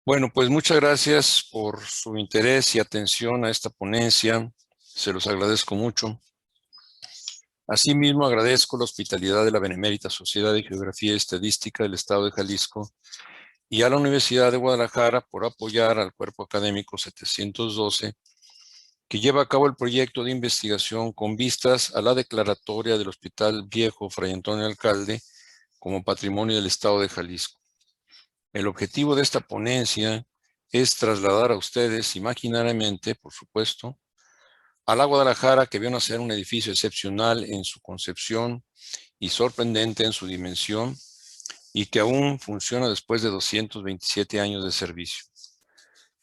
Bueno, pues muchas gracias por su interés y atención a esta ponencia. Se los agradezco mucho. Asimismo, agradezco la hospitalidad de la Benemérita Sociedad de Geografía y Estadística del Estado de Jalisco y a la Universidad de Guadalajara por apoyar al Cuerpo Académico 712, que lleva a cabo el proyecto de investigación con vistas a la declaratoria del Hospital Viejo Fray Antonio Alcalde como Patrimonio del Estado de Jalisco. El objetivo de esta ponencia es trasladar a ustedes imaginariamente, por supuesto, a la Guadalajara que vio nacer un edificio excepcional en su concepción y sorprendente en su dimensión y que aún funciona después de 227 años de servicio.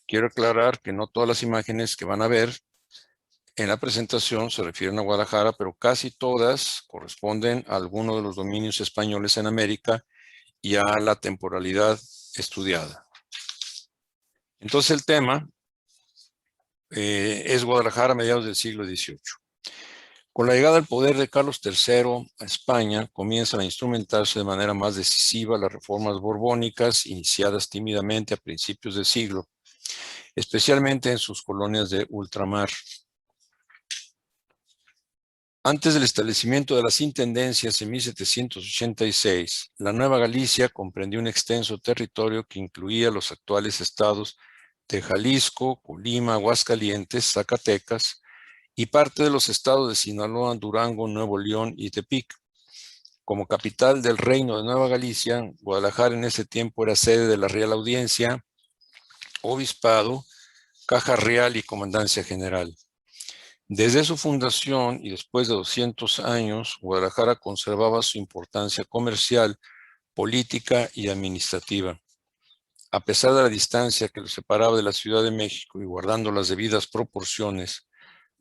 Quiero aclarar que no todas las imágenes que van a ver en la presentación se refieren a Guadalajara, pero casi todas corresponden a alguno de los dominios españoles en América y a la temporalidad estudiada. Entonces el tema es Guadalajara a mediados del siglo XVIII. Con la llegada al poder de Carlos III a España, comienzan a instrumentarse de manera más decisiva las reformas borbónicas iniciadas tímidamente a principios del siglo, especialmente en sus colonias de ultramar. Antes del establecimiento de las intendencias en 1786, la Nueva Galicia comprendió un extenso territorio que incluía los actuales estados de Jalisco, Colima, Aguascalientes, Zacatecas y parte de los estados de Sinaloa, Durango, Nuevo León y Tepic. Como capital del Reino de Nueva Galicia, Guadalajara en ese tiempo era sede de la Real Audiencia, Obispado, Caja Real y Comandancia General. Desde su fundación y después de 200 años, Guadalajara conservaba su importancia comercial, política y administrativa. A pesar de la distancia que lo separaba de la Ciudad de México y guardando las debidas proporciones,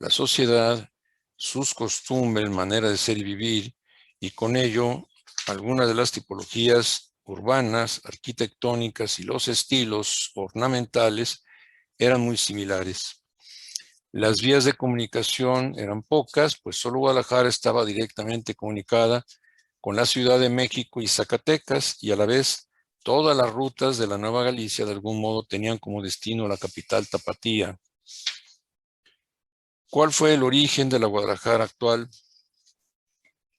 la sociedad, sus costumbres, manera de ser y vivir, y con ello algunas de las tipologías urbanas, arquitectónicas y los estilos ornamentales eran muy similares. Las vías de comunicación eran pocas, pues solo Guadalajara estaba directamente comunicada con la Ciudad de México y Zacatecas, y a la vez todas las rutas de la Nueva Galicia de algún modo tenían como destino la capital tapatía. ¿Cuál fue el origen de la Guadalajara actual?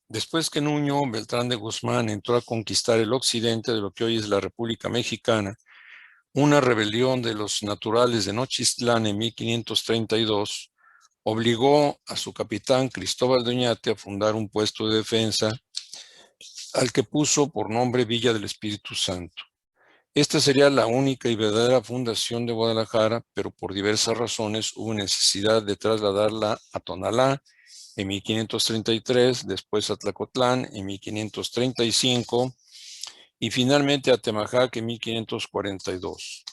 Después que Nuño Beltrán de Guzmán entró a conquistar el occidente de lo que hoy es la República Mexicana, una rebelión de los naturales de Nochistlán en 1532 obligó a su capitán Cristóbal de Oñate a fundar un puesto de defensa al que puso por nombre Villa del Espíritu Santo. Esta sería la única y verdadera fundación de Guadalajara, pero por diversas razones hubo necesidad de trasladarla a Tonalá en 1533, después a Tlacotlán en 1535 y finalmente a Temajac en 1542.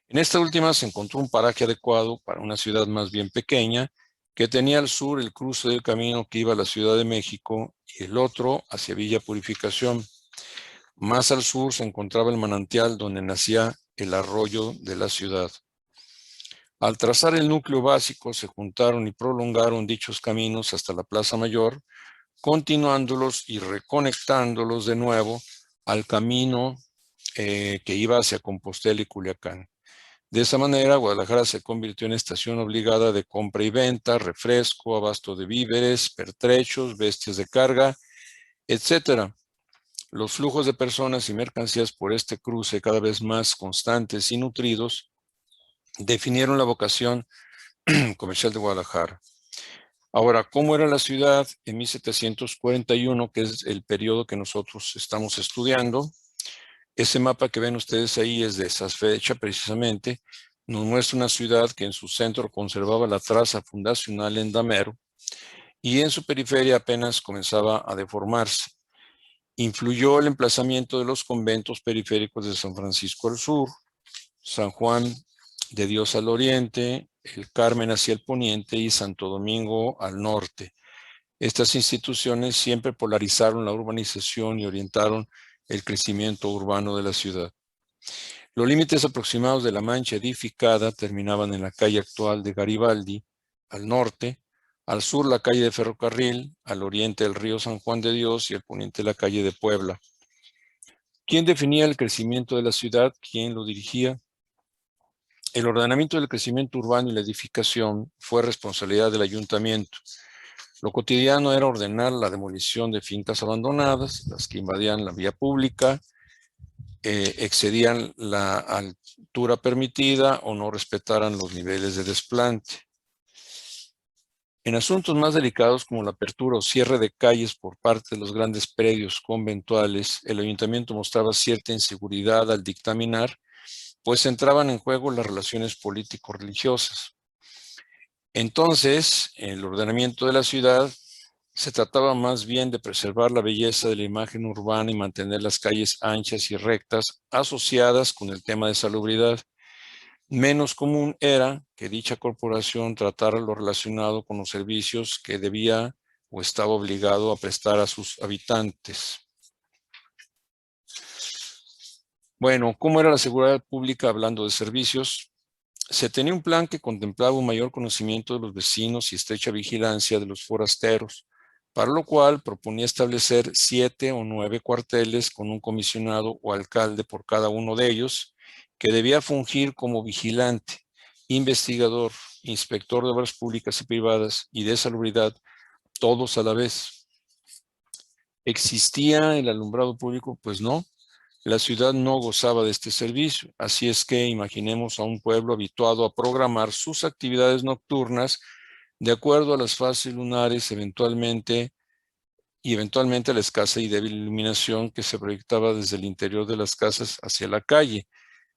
En esta última se encontró un paraje adecuado para una ciudad más bien pequeña, que tenía al sur el cruce del camino que iba a la Ciudad de México y el otro hacia Villa Purificación. Más al sur se encontraba el manantial donde nacía el arroyo de la ciudad. Al trazar el núcleo básico, se juntaron y prolongaron dichos caminos hasta la Plaza Mayor, continuándolos y reconectándolos de nuevo al camino que iba hacia Compostela y Culiacán. De esa manera, Guadalajara se convirtió en estación obligada de compra y venta, refresco, abasto de víveres, pertrechos, bestias de carga, etc. Los flujos de personas y mercancías por este cruce, cada vez más constantes y nutridos, definieron la vocación comercial de Guadalajara. Ahora, ¿cómo era la ciudad en 1741, que es el periodo que nosotros estamos estudiando? Ese mapa que ven ustedes ahí es de esa fecha precisamente. Nos muestra una ciudad que en su centro conservaba la traza fundacional en damero y en su periferia apenas comenzaba a deformarse. Influyó el emplazamiento de los conventos periféricos de San Francisco al sur, San Juan de Dios al oriente, el Carmen hacia el poniente y Santo Domingo al norte. Estas instituciones siempre polarizaron la urbanización y orientaron el crecimiento urbano de la ciudad. Los límites aproximados de la mancha edificada terminaban en la calle actual de Garibaldi, al norte, al sur la calle de Ferrocarril, al oriente el río San Juan de Dios y al poniente la calle de Puebla. ¿Quién definía el crecimiento de la ciudad? ¿Quién lo dirigía? El ordenamiento del crecimiento urbano y la edificación fue responsabilidad del ayuntamiento. Lo cotidiano era ordenar la demolición de fincas abandonadas, las que invadían la vía pública, excedían la altura permitida o no respetaran los niveles de desplante. En asuntos más delicados como la apertura o cierre de calles por parte de los grandes predios conventuales, el ayuntamiento mostraba cierta inseguridad al dictaminar, pues entraban en juego las relaciones político-religiosas. Entonces, el ordenamiento de la ciudad se trataba más bien de preservar la belleza de la imagen urbana y mantener las calles anchas y rectas asociadas con el tema de salubridad. Menos común era que dicha corporación tratara lo relacionado con los servicios que debía o estaba obligado a prestar a sus habitantes. Bueno, ¿cómo era la seguridad pública hablando de servicios? Se tenía un plan que contemplaba un mayor conocimiento de los vecinos y estrecha vigilancia de los forasteros, para lo cual proponía establecer 7 o 9 cuarteles con un comisionado o alcalde por cada uno de ellos, que debía fungir como vigilante, investigador, inspector de obras públicas y privadas y de salubridad, todos a la vez. ¿Existía el alumbrado público? Pues no. La ciudad no gozaba de este servicio, así es que imaginemos a un pueblo habituado a programar sus actividades nocturnas de acuerdo a las fases lunares eventualmente a la escasa y débil iluminación que se proyectaba desde el interior de las casas hacia la calle.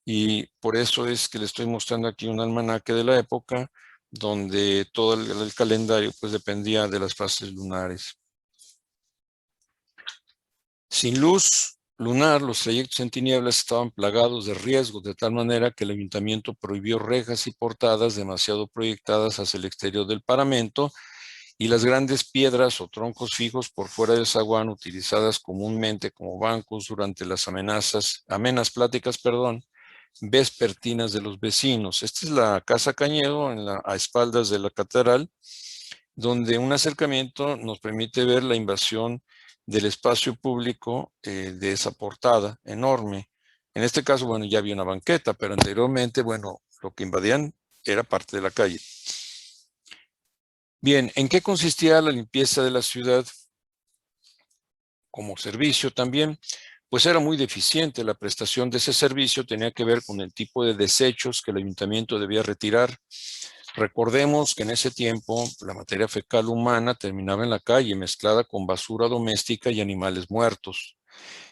Y por eso es que le estoy mostrando aquí un almanaque de la época donde todo el calendario pues dependía de las fases lunares. Sin luz lunar, los trayectos en tinieblas estaban plagados de riesgos, de tal manera que el ayuntamiento prohibió rejas y portadas demasiado proyectadas hacia el exterior del paramento y las grandes piedras o troncos fijos por fuera del zaguán utilizadas comúnmente como bancos durante las amenas pláticas, vespertinas de los vecinos. Esta es la Casa Cañedo a espaldas de la catedral, donde un acercamiento nos permite ver la invasión del espacio público de esa portada enorme. En este caso, bueno, ya había una banqueta, pero anteriormente, bueno, lo que invadían era parte de la calle. Bien, ¿en qué consistía la limpieza de la ciudad como servicio también? Pues era muy deficiente. La prestación de ese servicio tenía que ver con el tipo de desechos que el ayuntamiento debía retirar. Recordemos que en ese tiempo la materia fecal humana terminaba en la calle mezclada con basura doméstica y animales muertos.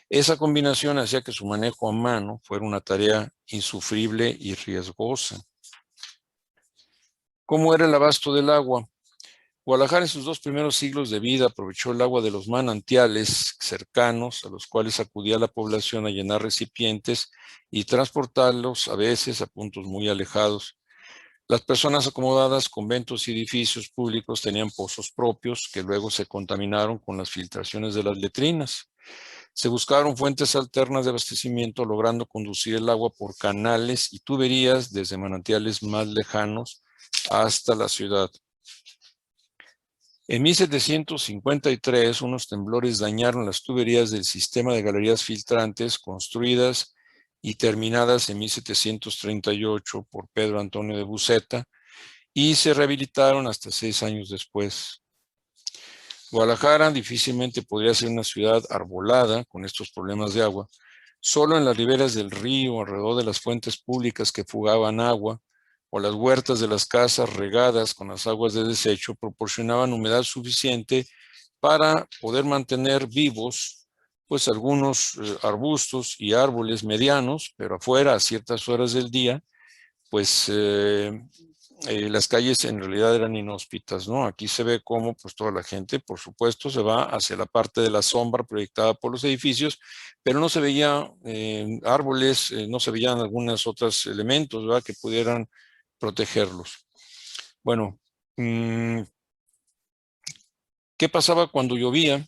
Esa combinación hacía que su manejo a mano fuera una tarea insufrible y riesgosa. ¿Cómo era el abasto del agua? Guadalajara en sus 2 primeros siglos de vida aprovechó el agua de los manantiales cercanos a los cuales acudía la población a llenar recipientes y transportarlos a veces a puntos muy alejados. Las personas acomodadas, conventos y edificios públicos tenían pozos propios que luego se contaminaron con las filtraciones de las letrinas. Se buscaron fuentes alternas de abastecimiento, logrando conducir el agua por canales y tuberías desde manantiales más lejanos hasta la ciudad. En 1753, unos temblores dañaron las tuberías del sistema de galerías filtrantes construidas y terminadas en 1738 por Pedro Antonio de Buceta y se rehabilitaron hasta 6 años después. Guadalajara difícilmente podría ser una ciudad arbolada con estos problemas de agua. Solo en las riberas del río, alrededor de las fuentes públicas que fugaban agua, o las huertas de las casas regadas con las aguas de desecho proporcionaban humedad suficiente para poder mantener vivos pues algunos arbustos y árboles medianos, pero afuera a ciertas horas del día, pues las calles en realidad eran inhóspitas, ¿no? Aquí se ve cómo pues toda la gente, por supuesto, se va hacia la parte de la sombra proyectada por los edificios, pero no se veían árboles, no se veían algunos otros elementos, ¿verdad?, que pudieran protegerlos. Bueno, ¿qué pasaba cuando llovía?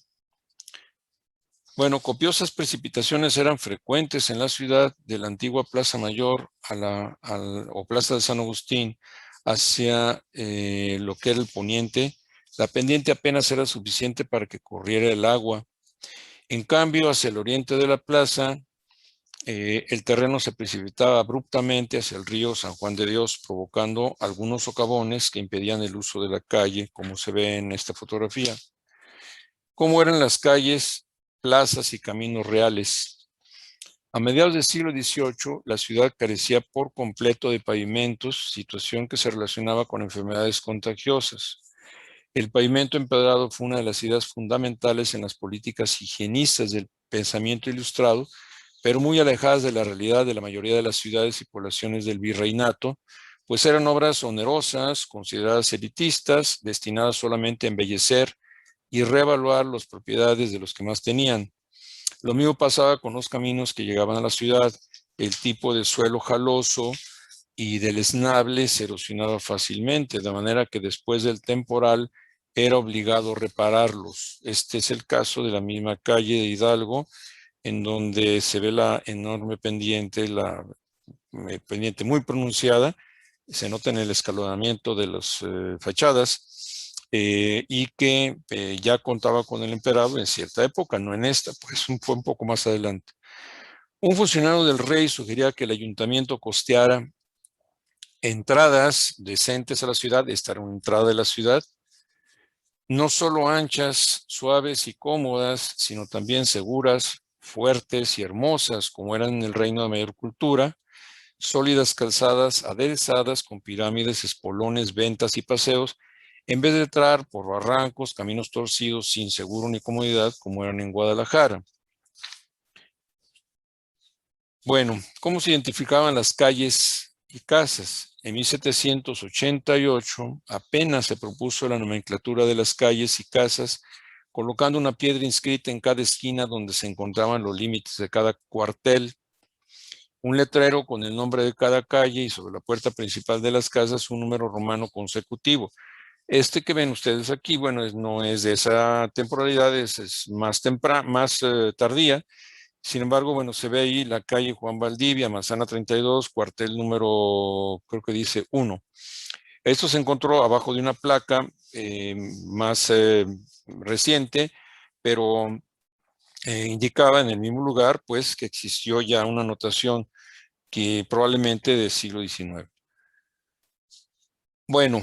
Bueno, copiosas precipitaciones eran frecuentes en la ciudad de la antigua Plaza Mayor o Plaza de San Agustín hacia lo que era el poniente. La pendiente apenas era suficiente para que corriera el agua. En cambio, hacia el oriente de la plaza, el terreno se precipitaba abruptamente hacia el río San Juan de Dios, provocando algunos socavones que impedían el uso de la calle, como se ve en esta fotografía. ¿Cómo eran las calles, plazas y caminos reales? A mediados del siglo XVIII, la ciudad carecía por completo de pavimentos, situación que se relacionaba con enfermedades contagiosas. El pavimento empedrado fue una de las ideas fundamentales en las políticas higienistas del pensamiento ilustrado, pero muy alejadas de la realidad de la mayoría de las ciudades y poblaciones del virreinato, pues eran obras onerosas, consideradas elitistas, destinadas solamente a embellecer y reevaluar las propiedades de los que más tenían. Lo mismo pasaba con los caminos que llegaban a la ciudad. El tipo de suelo jaloso y deleznable se erosionaba fácilmente, de manera que después del temporal era obligado repararlos. Este es el caso de la misma calle de Hidalgo, en donde se ve la enorme pendiente, la pendiente muy pronunciada, se nota en el escalonamiento de las fachadas, y que ya contaba con el emperador en cierta época, no en esta, pues fue un poco más adelante. Un funcionario del rey sugería que el ayuntamiento costeara entradas decentes a la ciudad, esta era una entrada de la ciudad, no solo anchas, suaves y cómodas, sino también seguras, fuertes y hermosas, como eran en el reino de mayor cultura, sólidas calzadas aderezadas con pirámides, espolones, ventas y paseos, en vez de entrar por barrancos, caminos torcidos, sin seguro ni comodidad, como eran en Guadalajara. Bueno, ¿cómo se identificaban las calles y casas? En 1788 apenas se propuso la nomenclatura de las calles y casas, colocando una piedra inscrita en cada esquina donde se encontraban los límites de cada cuartel, un letrero con el nombre de cada calle y sobre la puerta principal de las casas un número romano consecutivo. Este que ven ustedes aquí, bueno, no es de esa temporalidad, es más tardía. Sin embargo, bueno, se ve ahí la calle Juan Valdivia, Manzana 32, cuartel número, creo que dice 1. Esto se encontró abajo de una placa más reciente, pero indicaba en el mismo lugar, pues, que existió ya una notación que probablemente del siglo XIX. Bueno,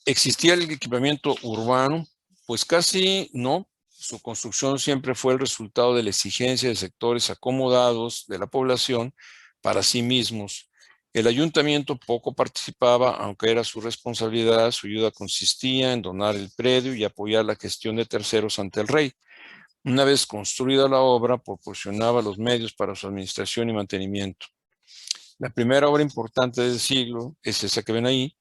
¿existía el equipamiento urbano? Pues casi no. Su construcción siempre fue el resultado de la exigencia de sectores acomodados de la población para sí mismos. El ayuntamiento poco participaba, aunque era su responsabilidad. Su ayuda consistía en donar el predio y apoyar la gestión de terceros ante el rey. Una vez construida la obra, proporcionaba los medios para su administración y mantenimiento. La primera obra importante del siglo es esa que ven ahí,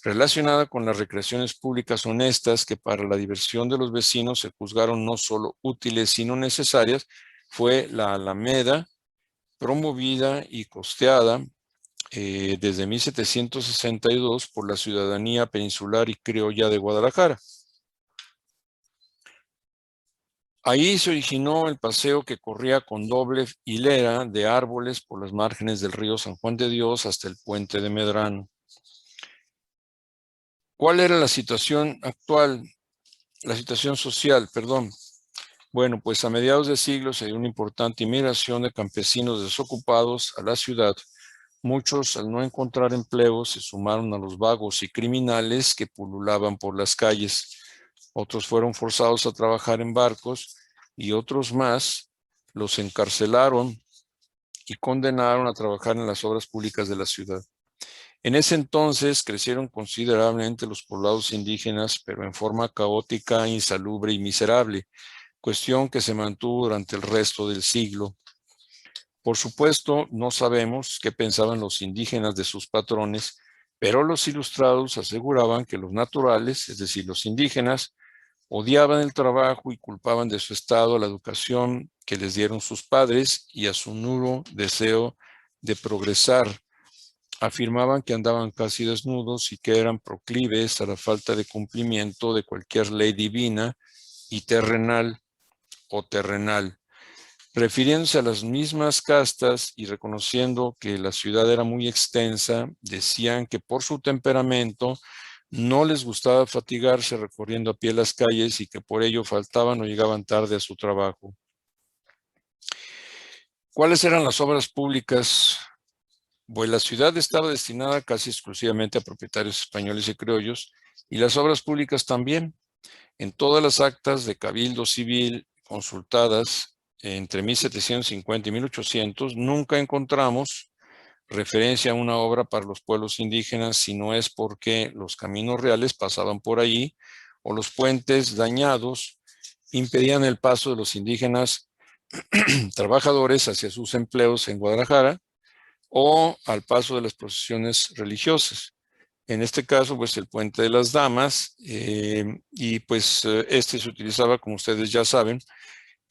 relacionada con las recreaciones públicas honestas que para la diversión de los vecinos se juzgaron no solo útiles sino necesarias, fue la Alameda, promovida y costeada desde 1762 por la ciudadanía peninsular y criolla de Guadalajara. Ahí se originó el paseo que corría con doble hilera de árboles por las márgenes del río San Juan de Dios hasta el puente de Medrano. ¿Cuál era la situación actual? La situación social, perdón. Bueno, pues a mediados de siglo se dio una importante inmigración de campesinos desocupados a la ciudad. Muchos, al no encontrar empleo, se sumaron a los vagos y criminales que pululaban por las calles. Otros fueron forzados a trabajar en barcos y otros más los encarcelaron y condenaron a trabajar en las obras públicas de la ciudad. En ese entonces crecieron considerablemente los poblados indígenas, pero en forma caótica, insalubre y miserable, cuestión que se mantuvo durante el resto del siglo. Por supuesto, no sabemos qué pensaban los indígenas de sus patrones, pero los ilustrados aseguraban que los naturales, es decir, los indígenas, odiaban el trabajo y culpaban de su estado a la educación que les dieron sus padres y a su nulo deseo de progresar. Afirmaban que andaban casi desnudos y que eran proclives a la falta de cumplimiento de cualquier ley divina y terrenal o terrenal. Refiriéndose a las mismas castas y reconociendo que la ciudad era muy extensa, decían que por su temperamento no les gustaba fatigarse recorriendo a pie las calles y que por ello faltaban o llegaban tarde a su trabajo. ¿Cuáles eran las obras públicas? Pues la ciudad estaba destinada casi exclusivamente a propietarios españoles y criollos, y las obras públicas también. En todas las actas de cabildo civil consultadas entre 1750 y 1800, nunca encontramos referencia a una obra para los pueblos indígenas, si no es porque los caminos reales pasaban por allí o los puentes dañados impedían el paso de los indígenas trabajadores hacia sus empleos en Guadalajara o al paso de las procesiones religiosas. En este caso, pues el Puente de las Damas, y pues este se utilizaba, como ustedes ya saben,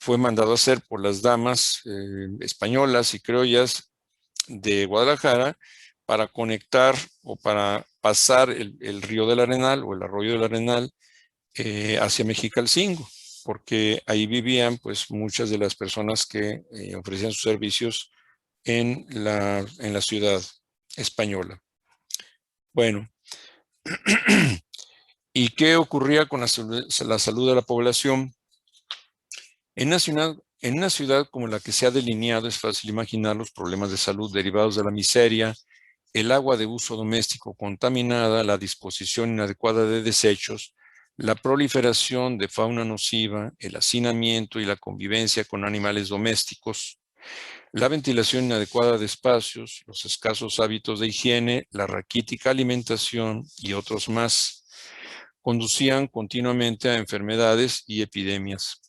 fue mandado a hacer por las damas españolas y criollas de Guadalajara para conectar o para pasar el río del Arenal o el arroyo del Arenal hacia Mexicalcingo, porque ahí vivían pues muchas de las personas que ofrecían sus servicios en la ciudad española. Bueno, ¿y qué ocurría con la salud de la población? En una ciudad como la que se ha delineado, es fácil imaginar los problemas de salud derivados de la miseria, el agua de uso doméstico contaminada, la disposición inadecuada de desechos, la proliferación de fauna nociva, el hacinamiento y la convivencia con animales domésticos, la ventilación inadecuada de espacios, los escasos hábitos de higiene, la raquítica alimentación y otros más, conducían continuamente a enfermedades y epidemias.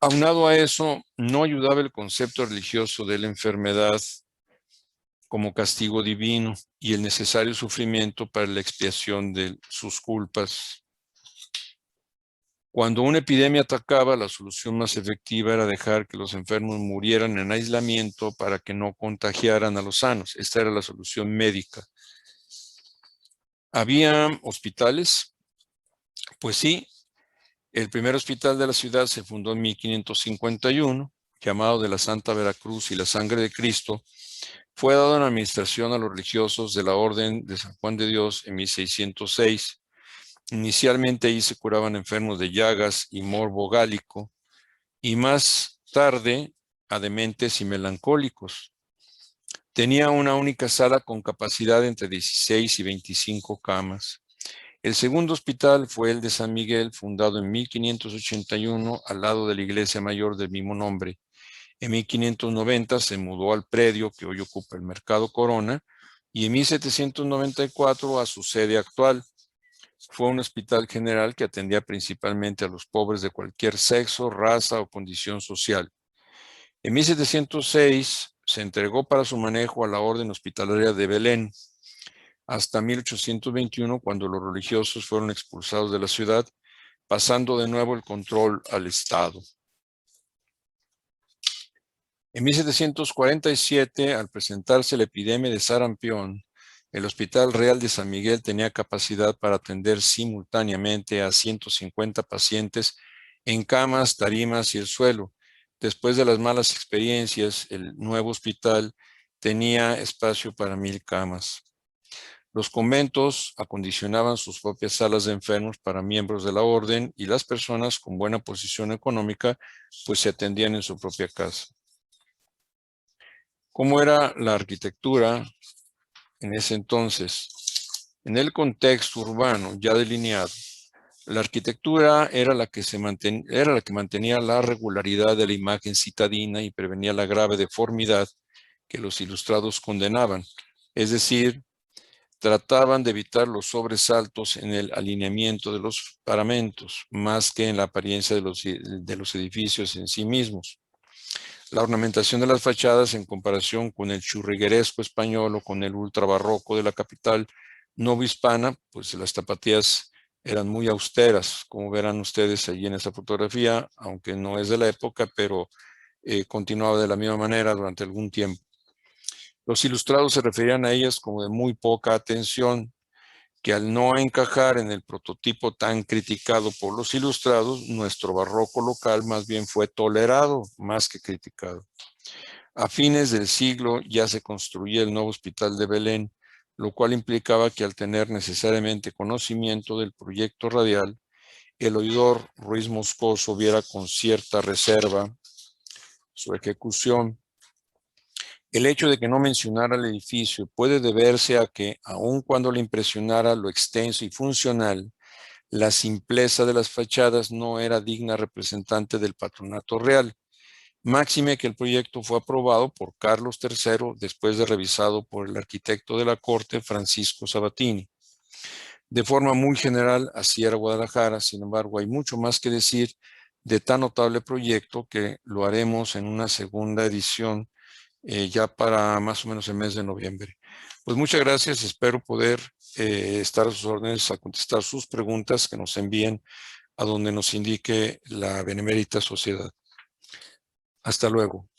Aunado a eso, no ayudaba el concepto religioso de la enfermedad como castigo divino y el necesario sufrimiento para la expiación de sus culpas. Cuando una epidemia atacaba, la solución más efectiva era dejar que los enfermos murieran en aislamiento para que no contagiaran a los sanos. Esta era la solución médica. ¿Había hospitales? Pues sí. El primer hospital de la ciudad se fundó en 1551, llamado de la Santa Veracruz y la Sangre de Cristo. Fue dado en administración a los religiosos de la Orden de San Juan de Dios en 1606. Inicialmente ahí se curaban enfermos de llagas y morbo gálico, y más tarde a dementes y melancólicos. Tenía una única sala con capacidad entre 16 y 25 camas. El segundo hospital fue el de San Miguel, fundado en 1581 al lado de la iglesia mayor del mismo nombre. En 1590 se mudó al predio que hoy ocupa el Mercado Corona y en 1794 a su sede actual. Fue un hospital general que atendía principalmente a los pobres de cualquier sexo, raza o condición social. En 1706 se entregó para su manejo a la Orden Hospitalaria de Belén, hasta 1821, cuando los religiosos fueron expulsados de la ciudad, pasando de nuevo el control al Estado. En 1747, al presentarse la epidemia de sarampión, el Hospital Real de San Miguel tenía capacidad para atender simultáneamente a 150 pacientes en camas, tarimas y el suelo. Después de las malas experiencias, el nuevo hospital tenía espacio para 1000 camas. Los conventos acondicionaban sus propias salas de enfermos para miembros de la orden y las personas con buena posición económica pues se atendían en su propia casa. ¿Cómo era la arquitectura en ese entonces? En el contexto urbano ya delineado, la arquitectura era la que mantenía la regularidad de la imagen citadina y prevenía la grave deformidad que los ilustrados condenaban, es decir, trataban de evitar los sobresaltos en el alineamiento de los paramentos, más que en la apariencia de los edificios en sí mismos. La ornamentación de las fachadas en comparación con el churrigueresco español o con el ultrabarroco de la capital novohispana, pues las tapatías eran muy austeras, como verán ustedes allí en esta fotografía, aunque no es de la época, pero continuaba de la misma manera durante algún tiempo. Los ilustrados se referían a ellas como de muy poca atención, que al no encajar en el prototipo tan criticado por los ilustrados, nuestro barroco local más bien fue tolerado más que criticado. A fines del siglo ya se construía el nuevo Hospital de Belén, lo cual implicaba que al tener necesariamente conocimiento del proyecto radial, el oidor Ruiz Moscoso viera con cierta reserva su ejecución. El hecho de que no mencionara el edificio puede deberse a que, aun cuando le impresionara lo extenso y funcional, la simpleza de las fachadas no era digna representante del patronato real. Máxime que el proyecto fue aprobado por Carlos III después de revisado por el arquitecto de la corte, Francisco Sabatini. De forma muy general, así era Guadalajara. Sin embargo, hay mucho más que decir de tan notable proyecto que lo haremos en una segunda edición ya para más o menos el mes de noviembre. Pues muchas gracias. Espero poder estar a sus órdenes a contestar sus preguntas que nos envíen a donde nos indique la benemérita sociedad. Hasta luego.